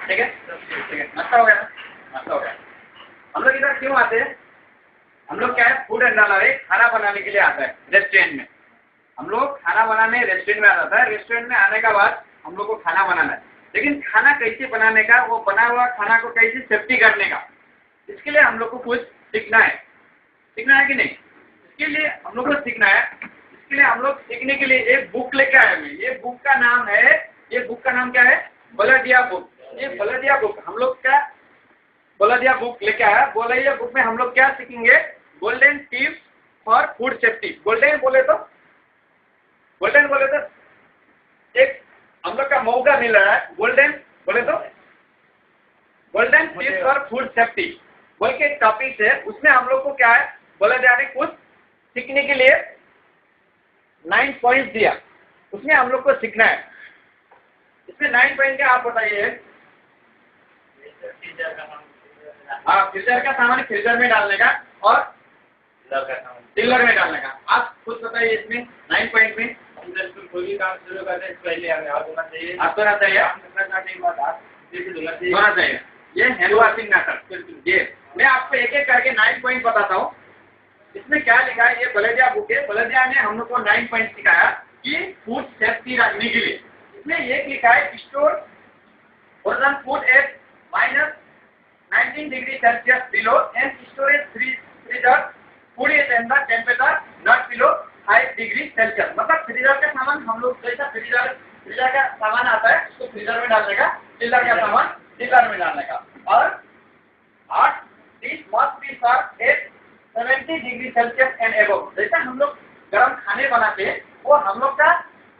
ठीक है ठीक है, नाश्ता हो गया ना, नाश्ता हो गया। हम लोग इधर क्यों आते हैं? हम लोग क्या है, फूड एंड डालर खाना बनाने के लिए आता है रेस्टोरेंट में। हम लोग खाना बनाने रेस्टोरेंट में आता है। रेस्टोरेंट में आने के बाद हम लोग को खाना बनाना है, लेकिन खाना कैसे बनाने का, वो बना हुआ खाना को कैसे सेफ्टी करने का, इसके लिए हम लोग को कुछ सीखना है। सीखना है कि नहीं? इसके लिए हम लोग को सीखना है। इसके लिए हम लोग सीखने के लिए एक बुक लेके आए हैं। ये बुक का नाम है, ये बुक का नाम क्या है? बलदिया बुक। ये बलदिया बुक हम लोग क्या बलदिया बुक लेके आया। बलदिया बुक में हम लोग क्या सीखेंगे? Golden tips for food safety. Golden बोले तो एक हम लोग का मौका मिल रहा है। गोल्डन बोले तो golden tips for food safety बोल के एक टॉपिक है। उसमें हम लोग को क्या है, बोला जा रहा है कुछ सीखने के लिए 9 पॉइंट दिया, उसमें हम लोग को सीखना है। इसमें 9 पॉइंट क्या आप बताइए? हाँ, फ्रीजर का सामान फ्रीजर में डालने का और चिल्लर में डालने का। आप खुद बताइए इसमें 9 पॉइंट में। कोई भी काम शुरू करने से पहले हमें हाथ धोना चाहिए। हाथ धोना चाहिए, धोना चाहिए। ये हैंड वॉशिंग मेथड। ये मैं आपको एक एक करके 9 पॉइंट बताता हूँ। इसमें क्या लिखा है? ये बलदिया बुक है। बलदिया ने हम लोग को 9 पॉइंट सिखाया कि फूड सेफ्टी रखने के लिए। इसमें एक लिखा है, store frozen food at -19 degree Celsius below and storage freezer food at and the temperature not below 5 degree Celsius. मतलब फ्रीजर का सामान हम लोग जैसा फ्रीजर का सामान आता है उसको फ्रीजर में डालने का, चिल्लर का सामान चिल्लर में डालने का। और 8 dish must be served at 70 degree Celsius and above. जैसा हम लोग गर्म खाने बनाते हैं वो हम लोग का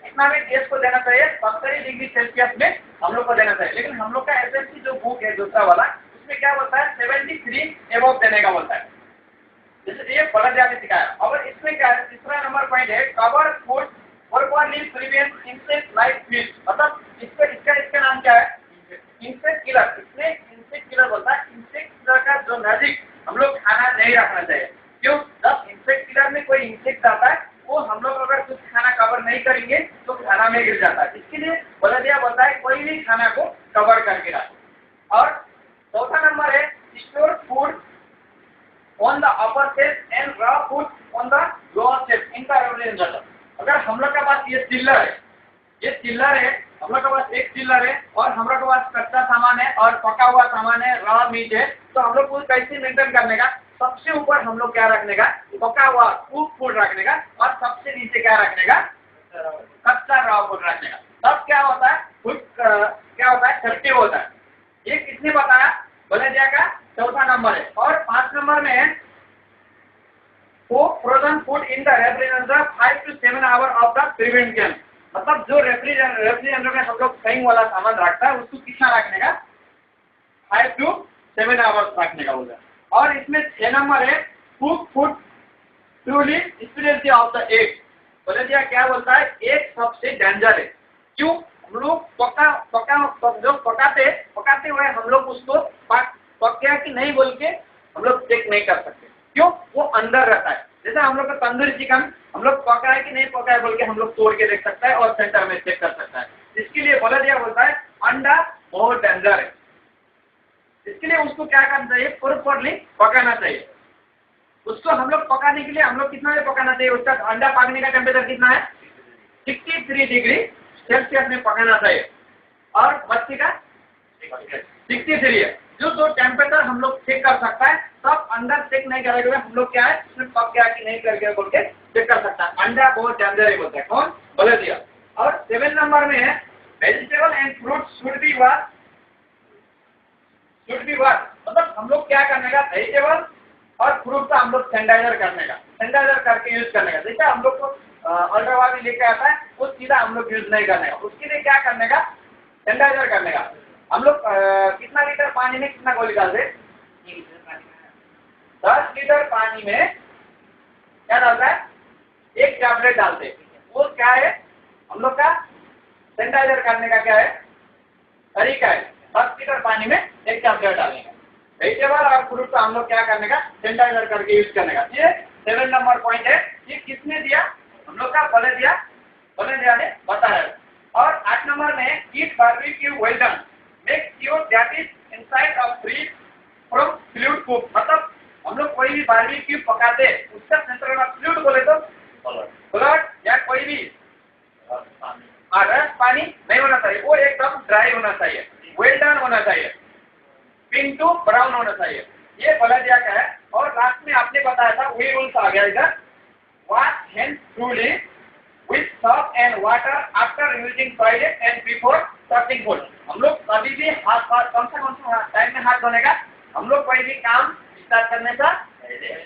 कितना में गैस को देना चाहिए? 70 डिग्री सेल्सियस में हम लोग को देना चाहिए। लेकिन हम लोग का एसएससी जो बुक है दूसरा वाला, उसमें क्या बोलता है? 73 एबव देने का बोलता है। जैसे ये बलदिया ने सिखाया। और इसमें क्या है, तीसरा नंबर पॉइंट है, cover food properly prevent insect like fleas. मतलब इसका नाम क्या है? Insect killer. इसमें इंसेक्ट किलर बोलता है। इंसेक्ट किलर का जो नजदीक हम लोग खाना नहीं रखना चाहिए। क्यों? जब इंसेक्ट किलर में कोई इंसेक्ट आता है, वो हम लोग अगर कुछ खाना कवर नहीं करेंगे तो खाना में गिर जाता है। इसके लिए बलदिया बोलता है कोई भी खाना को कवर करके रखें। और चौथा नंबर है, store food on the upper shelf and raw food on the lower shelf in the refrigerator. अगर हम लोग के पास ये चिल्लर है, हम लोग के पास एक चिल्लर है और हम लोग के पास कच्चा सामान है और पका हुआ सामान है, रॉ मीट है, तो हम लोग को कैसे मेंटेन करने का? सबसे ऊपर हम लोग क्या रखने का? पका हुआ कुक फूड रखने का। और सबसे नीचे क्या रखने का? कच्चा रॉ फूड रखने का। तब क्या होता है? फूड क्या होता है? सेफ्टी होता है। ये किसने बताया? बलदिया का चौथा नंबर है। और 5 नंबर में है, frozen food in the refrigerator 5 to 7 hour of the prevention. मतलब जो रेफ्रिजरेटर में हम लोग फ्राइंग वाला सामान रखता है उसको कितना रखने का? 5 to 7 आवर्स रखने का बोला। और इसमें 6 नंबर है, cook food truly spirit of the egg. Baldia क्या बोलता है? एग सबसे डेंजर है। क्यों? हम लोग पकाते हुए हम लोग उसको पक गया कि नहीं बोल के हम लोग चेक नहीं कर सकते। क्यों? वो अंदर रहता है। जैसे हम लोग का तंदूरी चिकन हम लोग पका है कि नहीं पका है बोल के हम लोग तोड़ के देख सकता है और सेंटर में चेक कर सकता है। इसके लिए बलदिया बोलता है अंडा बहुत डेंजर है। इसके लिए उसको क्या करना चाहिए? प्रॉपर्ली पकाना चाहिए। उसको हम लोग पकाने के लिए हम लोग कितना में पकाना चाहिए? उसका अंडा पकने का टेम्परेचर कितना है? 63 डिग्री सेल्सियस में पकाना चाहिए। और मच्छी का 63 है। जो टेम्परेचर हम लोग चेक कर सकता है, तब अंडा चेक नहीं करेंगे हम लोग क्या है उसमें पक गया कि नहीं करके बोल के चेक कर सकता है। अंडा बहुत डेंजर है बोलता है। कौन? बलदिया। और 7 नंबर में है, vegetable and fruit should be wash. मतलब हम लोग क्या करने का? वेजिटेबल और फ्रूट का हम लोग सैनिटाइजर करके यूज करने का। जैसे हम लोग को अल्ट्रावायलेट लेके आता है वो सीधा हम लोग यूज नहीं करने का। उसके लिए क्या करने का? सैनिटाइजर करने का। हम लोग कितना लीटर पानी में कितना गोली डालते? 10 लीटर पानी में क्या डालता है? 1 टैबलेट डालते। वो क्या है? हम लोग का सैनिटाइजर करने का क्या है? तरीका है। 10 लीटर पानी में 1 टैबलेट डालने का। वेजिटेबल और फ्रूट का हम लोग क्या करने का? सैनिटाइजर करके यूज करने का। ये 7 नंबर पॉइंट है। ये किसने दिया? हम लोग का बलदिया ने बताया। और 8 नंबर में eat barbecue well done make sure that is inside of free from fluid cook, मतलब हम लोग कोई भी बारबेक्यू पकाते हैं उसका सेंट्रल ऑफ फ्लूइड बोले तो ब्लड या कोई भी रस पानी नहीं होना चाहिए, वो एकदम ड्राई होना चाहिए, वेल डन होना चाहिए, पिंक टू ब्राउन होना चाहिए। ये बलदिया का है। और लास्ट में आपने बताया था वही रूल्स आ गया इधर, wash hands truly with Surf and water after using toilet and before touching food. हम लोग कभी भी हाथ कौन सा टाइम में हाथ धोने का, हम लोग कोई भी काम स्टार्ट करने का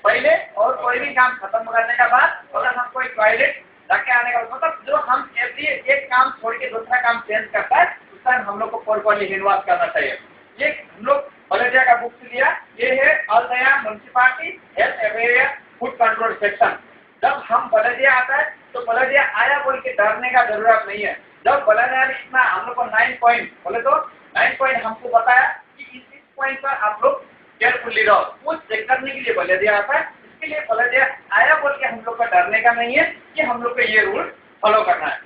पहले और कोई भी काम खत्म करने का बाद, अगर हम कोई टॉयलेट जाके आने का, मतलब जो हम एवरी एक काम छोड़ के दूसरा काम चेंज करता है उस टाइम हम लोग को प्रॉपर्ली हैंड वॉश करना चाहिए। ये हम लोग बलदिया का बुक लिया, ये है ऑल दया municipality health aware food control section. जब हम बलदिया आता है तो बलदिया आया बोल के डरने का जरूरत नहीं है। जब बलदिया ने इतना हम लोग को 9 पॉइंट बोले तो 9 पॉइंट हमको बताया कि इस पॉइंट पर आप लोग केयरफुली रहो, वो चेक करने के लिए बलदिया आता है। इसके लिए बलदिया आया बोल के हम लोग को डरने का नहीं है कि हम लोग को ये रूल फॉलो करना है।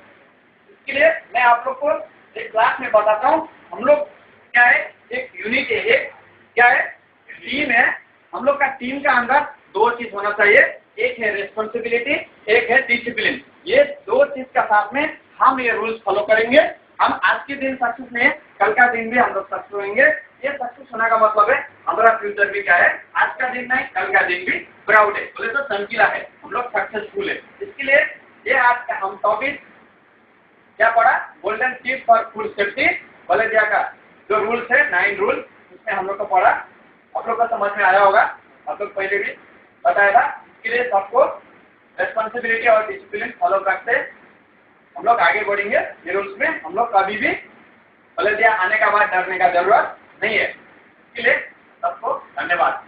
इसके लिए मैं आप लोग को एक क्लास में बताता हूँ। हम लोग क्या है, एक यूनिट है, एक क्या है टीम है। हम लोग का टीम का अंदर 2 चीज होना चाहिए, एक है रेस्पॉन्सिबिलिटी, एक है डिसिप्लिन। ये 2 चीज का साथ में हम ये रूल्स फॉलो करेंगे। हम आज के दिन सक्सेस नहीं है, कल का दिन भी हम लोग सक्सेस होंगे। ये सक्सेस होने का मतलब है हमारा फ्यूचर भी क्या है, आज का दिन नहीं कल का दिन भी प्राउड है, बोले तो चमकीला है, हम लोग सक्सेसफुल है। इसके लिए ये आज का हम टॉपिक क्या पढ़ा, golden tip for food safety Baldia का जो रूल्स है 9 रूल्स, उसमें हम लोग को पढ़ा। आप लोग को समझ में आया होगा, आप लोग पहले भी बताया था। इसके लिए सबको रेस्पॉन्सिबिलिटी और डिसिप्लिन फॉलो करते हम लोग आगे बढ़ेंगे। ये रूल्स में हम लोग कभी भी बलदिया आने का बाद डरने का जरूरत नहीं है। इसके लिए सबको धन्यवाद।